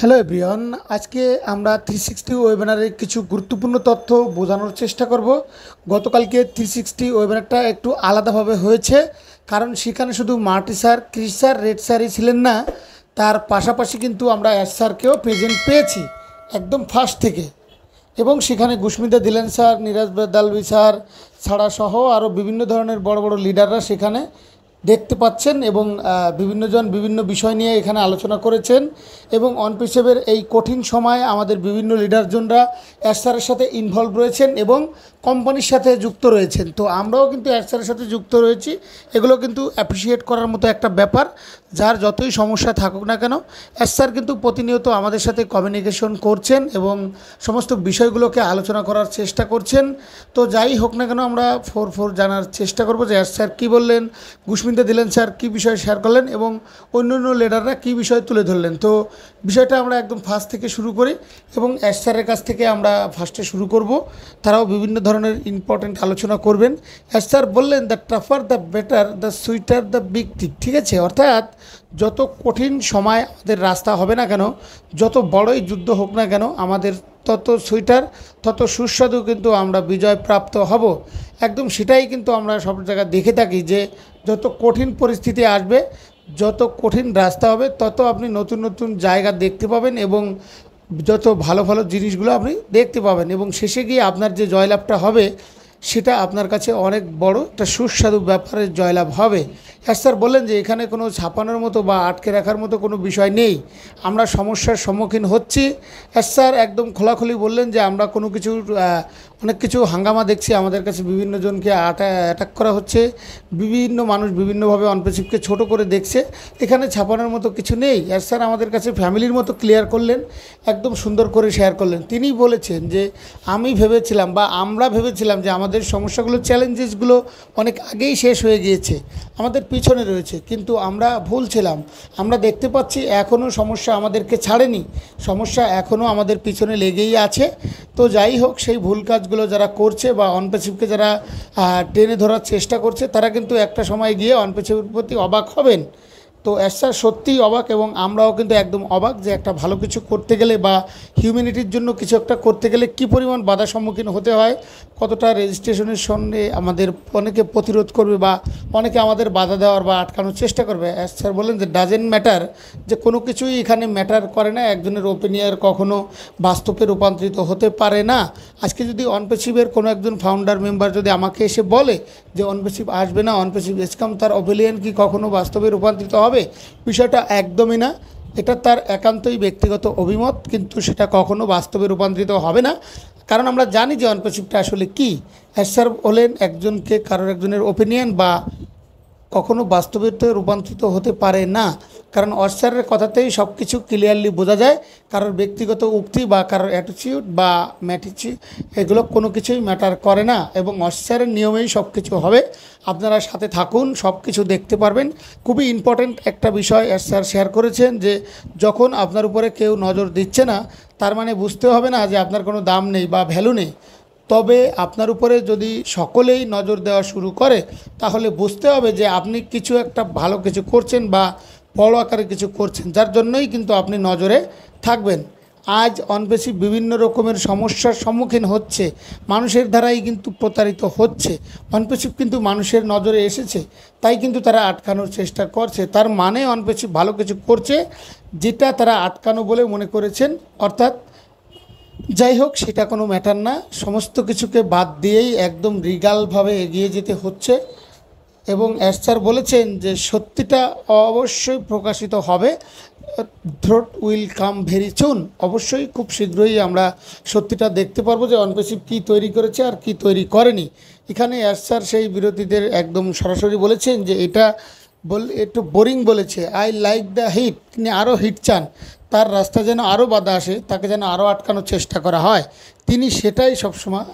Hello everyone, আজকে আমরা 360 ওয়েবিনারের কিছু গুরুত্বপূর্ণ তথ্য বোঝানোর চেষ্টা করব। গতকালকে 360 ওয়েবিনারটা একটু আলাদাভাবে হয়েছে, কারণ সেখানে শুধু মার্টি স্যার, ক্রিস স্যার, রেড স্যারই ছিলেন না, তার পাশাপাশি কিন্তু আমরা অ্যাশ স্যারকেও প্রেজেন্ট পেয়েছি একদম ফার্স্ট থেকে। এবং সেখানে গুশমিতা দিলেন স্যার, নিরাজ দালবি স্যার ছাড়া সহ আরও বিভিন্ন ধরনের বড় বড় লিডাররা সেখানে দেখতে পাচ্ছেন এবং বিভিন্নজন বিভিন্ন বিষয় নিয়ে এখানে আলোচনা করেছেন। এবং অনপিসেবের এই কঠিন সময়ে আমাদের বিভিন্ন লিডারজনরা অ্যাশ স্যারের সাথে ইনভলভ রয়েছেন এবং কোম্পানির সাথে যুক্ত রয়েছেন। তো আমরাও কিন্তু অ্যাশ স্যারের সাথে যুক্ত রয়েছি। এগুলো কিন্তু অ্যাপ্রিসিয়েট করার মতো একটা ব্যাপার। যার যতই সমস্যা থাকুক না কেন, অ্যাশ স্যার কিন্তু প্রতিনিয়ত আমাদের সাথে কমিউনিকেশন করছেন এবং সমস্ত বিষয়গুলোকে আলোচনা করার চেষ্টা করছেন। তো যাই হোক না কেন, আমরা ফোর জানার চেষ্টা করব যে অ্যাশ স্যার কী বললেন, গুশমিতা দিলেন স্যার কী বিষয় শেয়ার করলেন এবং অন্য অন্য লিডাররা কী বিষয় তুলে ধরলেন। তো বিষয়টা আমরা একদম ফার্স্ট থেকে শুরু করি এবং অ্যাশ স্যারের কাছ থেকে আমরা ফার্স্টে শুরু করব। তারাও বিভিন্ন ধরনের ইম্পর্টেন্ট আলোচনা করবেন। অ্যাশ স্যার বললেন, the tougher the better, the sweeter the big tick. ঠিক আছে, অর্থাৎ যত কঠিন সময় আমাদের রাস্তা হবে না কেন, যত বড়ই যুদ্ধ হোক না কেন, আমাদের তত সুইটার, তত সুস্বাদু কিন্তু আমরা বিজয় প্রাপ্ত হব। একদম সেটাই কিন্তু আমরা সব জায়গায় দেখে থাকি যে যত কঠিন পরিস্থিতি আসবে, যত কঠিন রাস্তা হবে, তত আপনি নতুন নতুন জায়গা দেখতে পাবেন এবং যত ভালো ভালো জিনিসগুলো আপনি দেখতে পাবেন এবং শেষে গিয়ে আপনার যে জয়লাভটা হবে সেটা আপনার কাছে অনেক বড় একটা সুস্বাদু ব্যাপারের জয়লাভ হবে। হ্যাঁ স্যার বললেন যে এখানে কোনো ছাপানোর মতো বা আটকে রাখার মতো কোনো বিষয় নেই, আমরা সমস্যার সম্মুখীন হচ্ছি। হ্যাঁ স্যার একদম খোলাখুলি বললেন যে আমরা কোনো কিছু অনেক কিছু হাঙ্গামা দেখছি, আমাদের কাছে বিভিন্ন জনকে অ্যাটাক করা হচ্ছে, বিভিন্ন মানুষ বিভিন্নভাবে অনপেসিভকে ছোট করে দেখছে, এখানে ছাপানোর মতো কিছু নেই। হ্যাঁ স্যার আমাদের কাছে ফ্যামিলির মতো ক্লিয়ার করলেন, একদম সুন্দর করে শেয়ার করলেন। তিনি বলেছেন যে আমি ভেবেছিলাম বা আমরা ভেবেছিলাম যে আমাদের সমস্যাগুলো, চ্যালেঞ্জেসগুলো অনেক আগেই শেষ হয়ে গিয়েছে, আমাদের পিছনে রয়েছে, কিন্তু আমরা ভুল ছিলাম। আমরা দেখতে পাচ্ছি এখনও সমস্যা আমাদেরকে ছাড়েনি, সমস্যা এখনও আমাদের পিছনে লেগেই আছে। তো যাই হোক, সেই ভুল কাজগুলো যারা করছে বা অনপেসিভকে যারা টেনে ধরার চেষ্টা করছে, তারা কিন্তু একটা সময় গিয়ে অনপেসিভের প্রতি অবাক হবেন। তো অ্যাজ স্যার সত্যিই অবাক এবং আমরাও কিন্তু একদম অবাক যে একটা ভালো কিছু করতে গেলে বা হিউম্যানিটির জন্য কিছু একটা করতে গেলে কী পরিমাণ বাধার সম্মুখীন হতে হয়, কতটা রেজিস্ট্রেশনের সঙ্গে আমাদের অনেকে প্রতিরোধ করবে বা অনেকে আমাদের বাধা দেওয়ার বা আটকানোর চেষ্টা করবে। অ্যাজ স্যার বলেন যে ডাজেন্ট ম্যাটার, যে কোনো কিছুই এখানে ম্যাটার করে না, একজনের ওপিনিয়ন কখনো বাস্তবে রূপান্তরিত হতে পারে না। আজকে যদি অনপেসিভের কোনো একজন ফাউন্ডার মেম্বার যদি আমাকে এসে বলে যে অনপেসিভ আসবে না, অনপেসিভ এসকাম, তার ওপিনিয়ন কি কখনো বাস্তবে রূপান্তরিত হবে? বিষয়টা একদমই না, এটা তার একান্তই ব্যক্তিগত অভিমত, কিন্তু সেটা কখনো বাস্তবে রূপান্তরিত হবে না, কারণ আমরা জানি যে অনপেসিভটা আসলে কী। অ্যাজ স্যার বলেন একজনকে কারোর একজনের ওপিনিয়ন বা কখনো বাস্তবিকতে রূপান্তরিত হতে পারে না, কারণ অস্যারের কথাতেই সব কিছু ক্লিয়ারলি বোঝা যায়। কারোর ব্যক্তিগত উক্তি বা কারোর অ্যাটিটিউড বা ম্যাটিচিউড, এগুলো কোনো কিছুই ম্যাটার করে না এবং অস্যারের নিয়মেই সব কিছু হবে। আপনারা সাথে থাকুন, সব কিছু দেখতে পারবেন। খুবই ইম্পর্ট্যান্ট একটা বিষয় স্যার শেয়ার করেছেন যে যখন আপনার উপরে কেউ নজর দিচ্ছে না, তার মানে বুঝতে হবে না যে আপনার কোনো দাম নেই বা ভ্যালু নেই। তবে আপনার উপরে যদি সকলেই নজর দেওয়া শুরু করে, তাহলে বুঝতে হবে যে আপনি কিছু একটা ভালো কিছু করছেন বা বড় আকারে কিছু করছেন, যার জন্যই কিন্তু আপনি নজরে থাকবেন। আজ অনপেসিভ বিভিন্ন রকমের সমস্যার সম্মুখীন হচ্ছে, মানুষের দ্বারাই কিন্তু প্রতারিত হচ্ছে। অনপেসিভ কিন্তু মানুষের নজরে এসেছে, তাই কিন্তু তারা আটকানোর চেষ্টা করছে। তার মানে অনপেসিভ ভালো কিছু করছে, যেটা তারা আটকানো বলে মনে করেছেন। অর্থাৎ যাই হোক, সেটা কোনো ম্যাটার না, সমস্ত কিছুকে বাদ দিয়েই একদম রিগালভাবে এগিয়ে যেতে হচ্ছে। এবং অ্যাজ স্যার বলেছেন যে সত্যিটা অবশ্যই প্রকাশিত হবে, truth will come very soon. অবশ্যই খুব শীঘ্রই আমরা সত্যিটা দেখতে পারবো যে অনপেসিভ কী তৈরি করেছে আর কি তৈরি করেনি। এখানে অ্যাজ স্যার সেই বিরোধীদের একদম সরাসরি বলেছেন যে এটা একটু বোরিং বলেছে, আই লাইক দ্য হিট, তিনি আরও হিট চান, তার রাস্তা যেন আরও বাধা আসে, তাকে যেন আরও আটকানোর চেষ্টা করা হয়। তিনি সেটাই সবসময়,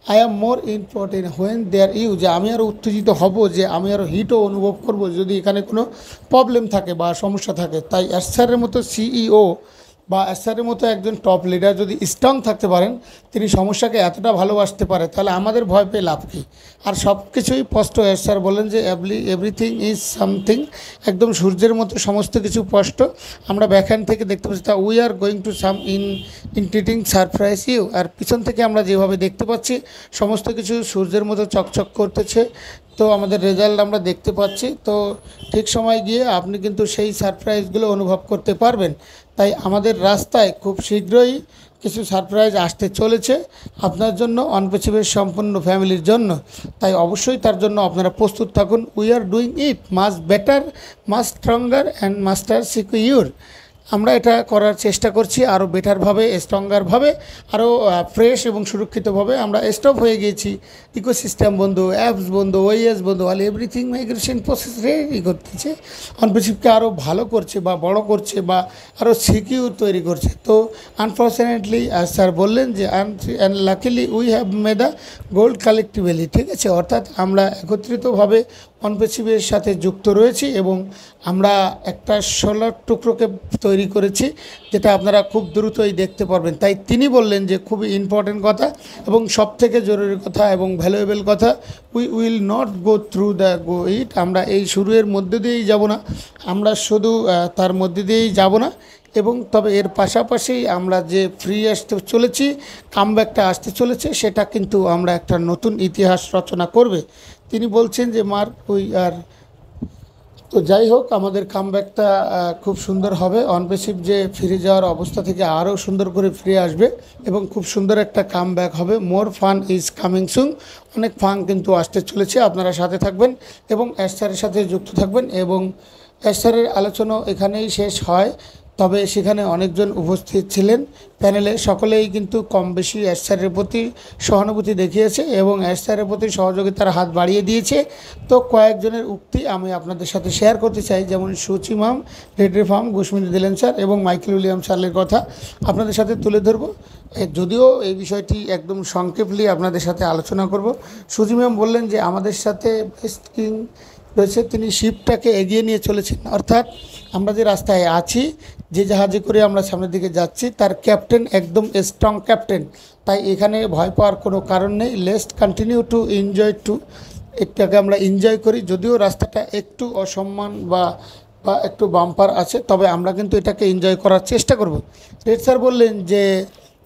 I am more important when there you, যে আমি আরও উত্তেজিত হব, যে আমি আরও হিটও অনুভব করব যদি এখানে কোনো প্রবলেম থাকে বা সমস্যা থাকে। তাই স্যারের মতো সিইও বা এসআরের মতো একজন টপ লিডার যদি স্ট্রং থাকতে পারেন, তিনি সমস্যাকে এতটা ভালোবাসতে পারে, তাহলে আমাদের ভয় পেয়ে লাভ কী? আর সব কিছুই স্পষ্ট। স্যার বলেন যে এভরিথিং ইজ সামথিং, একদম সূর্যের মতো সমস্ত কিছু স্পষ্ট। আমরা ব্যাকহ্যান্ড থেকে দেখতে পাচ্ছি তা we are going to some interesting surprise you. আর পিছন থেকে আমরা যেভাবে দেখতে পাচ্ছি সমস্ত কিছু সূর্যের মতো চকচক করতেছে। তো আমাদের রেজাল্ট আমরা দেখতে পাচ্ছি, তো ঠিক সময় গিয়ে আপনি কিন্তু সেই সারপ্রাইজগুলো অনুভব করতে পারবেন। তাই আমাদের রাস্তায় খুব শীঘ্রই কিছু সারপ্রাইজ আসতে চলেছে আপনার জন্য, অনপেচিভের সম্পূর্ণ ফ্যামিলির জন্য। তাই অবশ্যই তার জন্য আপনারা প্রস্তুত থাকুন। We are doing it much better, much stronger and master secure. আমরা এটা করার চেষ্টা করছি আরও বেটারভাবে, স্ট্রঙ্গারভাবে, আরও ফ্রেশ এবং সুরক্ষিতভাবে। আমরা স্টপ হয়ে গিয়েছি, ইকোসিস্টেম বন্ধু, অ্যাপস বন্ধু, ওএস বন্ধু, all everything migration process ready করতেছে, অনপেসিভকে আরও ভালো করছে বা বড় করছে বা আরও সিকিউর তৈরি করছে। তো আনফর্চুনেটলি স্যার বললেন যে luckily we have made a gold collectively, ঠিক আছে, অর্থাৎ আমরা একত্রিতভাবে অনপেসিভের সাথে যুক্ত রয়েছি এবং আমরা একটা সোনার টুকরোকে তৈরি করেছি, যেটা আপনারা খুব দ্রুতই দেখতে পারবেন। তাই তিনি বললেন যে খুবই ইম্পর্টেন্ট কথা এবং সবথেকে জরুরি কথা এবং ভ্যালুয়েবল কথা, we will not go through the go it, আমরা এই শুরুয়ের মধ্যে দিয়েই যাব না, আমরা শুধু তার মধ্যে দিয়েই যাব না, এবং তবে এর পাশাপাশি আমরা যে ফ্রি আসতে চলেছি, কামব্যাকটা আসতে চলেছে, সেটা কিন্তু আমরা একটা নতুন ইতিহাস রচনা করবে। তিনি বলছেন যে মার্ক উই আর, তো যাই হোক আমাদের কামব্যাকটা খুব সুন্দর হবে। অনপেসিভ যে ফিরে যাওয়ার অবস্থা থেকে আরও সুন্দর করে ফিরে আসবে এবং খুব সুন্দর একটা কামব্যাক হবে। More fun is coming soon, অনেক ফান কিন্তু আসতে চলেছে। আপনারা সাথে থাকবেন এবং স্যারের সাথে যুক্ত থাকবেন এবং স্যারের আলোচনাও এখানেই শেষ হয়। তবে সেখানে অনেকজন উপস্থিত ছিলেন প্যানেলে, সকলেই কিন্তু কম বেশি স্যারের প্রতি সহানুভূতি দেখিয়েছে এবং স্যারের প্রতি সহযোগিতার হাত বাড়িয়ে দিয়েছে। তো কয়েকজনের উক্তি আমি আপনাদের সাথে শেয়ার করতে চাই, যেমন সুচি ম্যাম, রেড্রি ফার্ম, গুশমিনি দিলেন স্যার এবং মাইকেল উইলিয়াম স্যারের কথা আপনাদের সাথে তুলে ধরব। যদিও এই বিষয়টি একদম সংক্ষেপলি আপনাদের সাথে আলোচনা করব। সুচি ম্যাম বললেন যে আমাদের সাথে বেস্ট কিং রয়েছে, তিনি শিপটাকে এগিয়ে নিয়ে চলেছেন, অর্থাৎ আমরা যে রাস্তায় আছি, যে জাহাজে করে আমরা সামনের দিকে যাচ্ছি, তার ক্যাপ্টেন একদম স্ট্রং ক্যাপ্টেন। তাই এখানে ভয় পাওয়ার কোনো কারণ নেই। লেটস কন্টিনিউ টু এনজয় এটাকে আমরা এনজয় করি। যদিও রাস্তাটা একটু অসম্মান বা একটু বাম্পার আছে, তবে আমরা কিন্তু এটাকে এনজয় করার চেষ্টা করব। রেড স্যার বললেন যে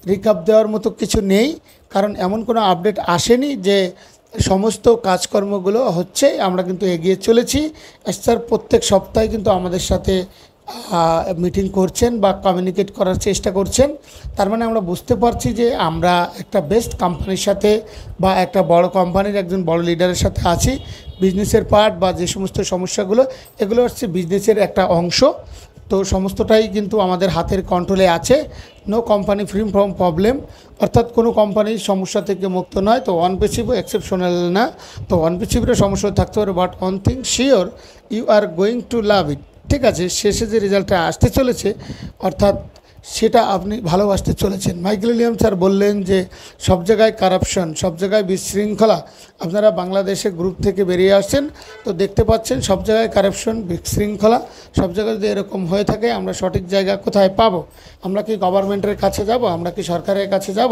রিকাপ দেওয়ার মতো কিছু নেই, কারণ এমন কোনো আপডেট আসেনি যে সমস্ত কাজকর্মগুলো হচ্ছে, আমরা কিন্তু এগিয়ে চলেছি। স্যার প্রত্যেক সপ্তাহে কিন্তু আমাদের সাথে মিটিং করছেন বা কমিউনিকেট করার চেষ্টা করছেন। তার মানে আমরা বুঝতে পারছি যে আমরা একটা বেস্ট কোম্পানির সাথে বা একটা বড় কোম্পানির একজন বড় লিডারের সাথে আছি। বিজনেসের পার্ট বা যে সমস্ত সমস্যাগুলো, এগুলো হচ্ছে বিজনেসের একটা অংশ। তো সমস্তটাই কিন্তু আমাদের হাতের কন্ট্রোলে আছে। No company free from problem, অর্থাৎ কোনো কোম্পানির সমস্যা থেকে মুক্ত নয়। তো অনপেসিভও এক্সেপশনাল না। তো অনপেসিভেরও সমস্যা থাকতে পারে, but one thing sure, you are going to love it, ঠিক আছে। শেষে যে রেজাল্টটা আসতে চলেছে, অর্থাৎ সেটা আপনি ভালোবাসতে চলেছেন। মাইকেল উইলিয়াম স্যার বললেন যে সব জায়গায় কারাপশন, সব জায়গায় বিশৃঙ্খলা। আপনারা বাংলাদেশে গ্রুপ থেকে বেরিয়ে আসছেন, তো দেখতে পাচ্ছেন সব জায়গায় কারাপশন, বিশৃঙ্খলা। সব জায়গায় যদি এরকম হয়ে থাকে, আমরা সঠিক জায়গা কোথায় পাবো? আমরা কি গভর্নমেন্টের কাছে যাব? আমরা কি সরকারের কাছে যাব?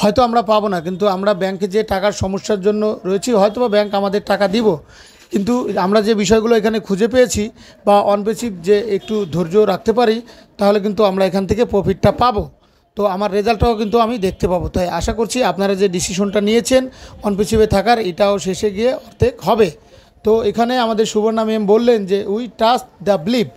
হয়তো আমরা পাবো না, কিন্তু আমরা ব্যাংকে যে টাকার সমস্যার জন্য রয়েছি, হয়তো বা ব্যাংক আমাদের টাকা দিব, কিন্তু আমরা যে বিষয়গুলো এখানে খুঁজে পেয়েছি বা অনপেসিভ যে একটু ধৈর্য রাখতে পারি, তাহলে কিন্তু আমরা এখান থেকে প্রফিটটা পাবো। তো আমার রেজাল্টটাও কিন্তু আমি দেখতে পাবো। তাই আশা করছি আপনারা যে ডিসিশনটা নিয়েছেন অনপেসিভে থাকার, এটাও শেষে গিয়ে অর্ধেক হবে। তো এখানে আমাদের সুবর্ণা ম্যাম বললেন যে উই ট্রাস্ট দ্য বিলিভ,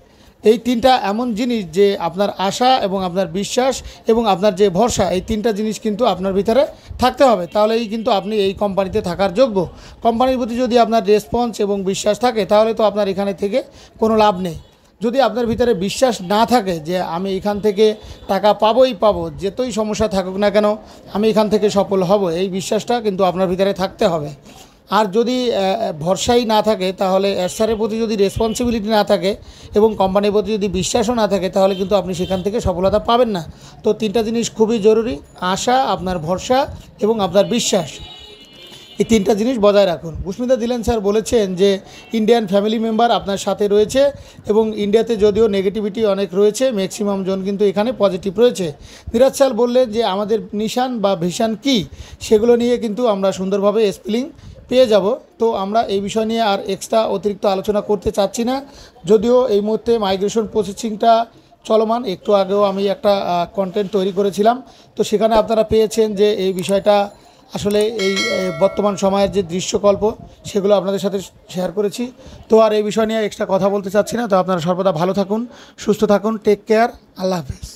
এই তিনটা এমন জিনিস যে আপনার আশা এবং আপনার বিশ্বাস এবং আপনার যে ভরসা, এই তিনটা জিনিস কিন্তু আপনার ভিতরে থাকতে হবে, তাহলেই কিন্তু আপনি এই কোম্পানিতে থাকার যোগ্য। কোম্পানির প্রতি যদি আপনার রেসপন্স এবং বিশ্বাস থাকে, তাহলে তো আপনার এখানে থেকে কোনো লাভ নেই। যদি আপনার ভিতরে বিশ্বাস না থাকে যে আমি এখান থেকে টাকা পাবোই পাবো, যেতই সমস্যা থাকুক না কেন আমি এখান থেকে সফল হব, এই বিশ্বাসটা কিন্তু আপনার ভিতরে থাকতে হবে। আর যদি ভরসাই না থাকে, তাহলে স্যারের প্রতি যদি রেসপন্সিবিলিটি না থাকে এবং কোম্পানির প্রতি যদি বিশ্বাসও না থাকে, তাহলে কিন্তু আপনি সেখান থেকে সফলতা পাবেন না। তো তিনটা জিনিস খুবই জরুরি: আশা, আপনার ভরসা এবং আপনার বিশ্বাস। এই 3টা জিনিস বজায় রাখুন। বুস্মিতা দিলেন স্যার বলেছেন যে ইন্ডিয়ান ফ্যামিলি মেম্বার আপনার সাথে রয়েছে এবং ইন্ডিয়াতে যদিও নেগেটিভিটি অনেক রয়েছে, ম্যাক্সিমাম জন কিন্তু এখানে পজিটিভ রয়েছে। ধীরাজ স্যার বললেন যে আমাদের নিশান বা ভিশন কী সেগুলো নিয়ে কিন্তু আমরা সুন্দরভাবে স্পেলিং পেয়ে যাব। তো আমরা এই বিষয় নিয়ে আর এক্সট্রা অতিরিক্ত আলোচনা করতে চাচ্ছি না, যদিও এই মুহূর্তে মাইগ্রেশন প্রসেসিংটা চলমান। একটু আগেও আমি একটা কন্টেন্ট তৈরি করেছিলাম, তো সেখানে আপনারা পেয়েছেন যে এই বিষয়টা আসলে এই বর্তমান সময়ের যে দৃশ্যকল্প সেগুলো আপনাদের সাথে শেয়ার করেছি। তো আর এই বিষয় নিয়ে এক্সট্রা কথা বলতে চাচ্ছি না। তো আপনারা সর্বদা ভালো থাকুন, সুস্থ থাকুন, টেক কেয়ার, আল্লাহ হাফেজ।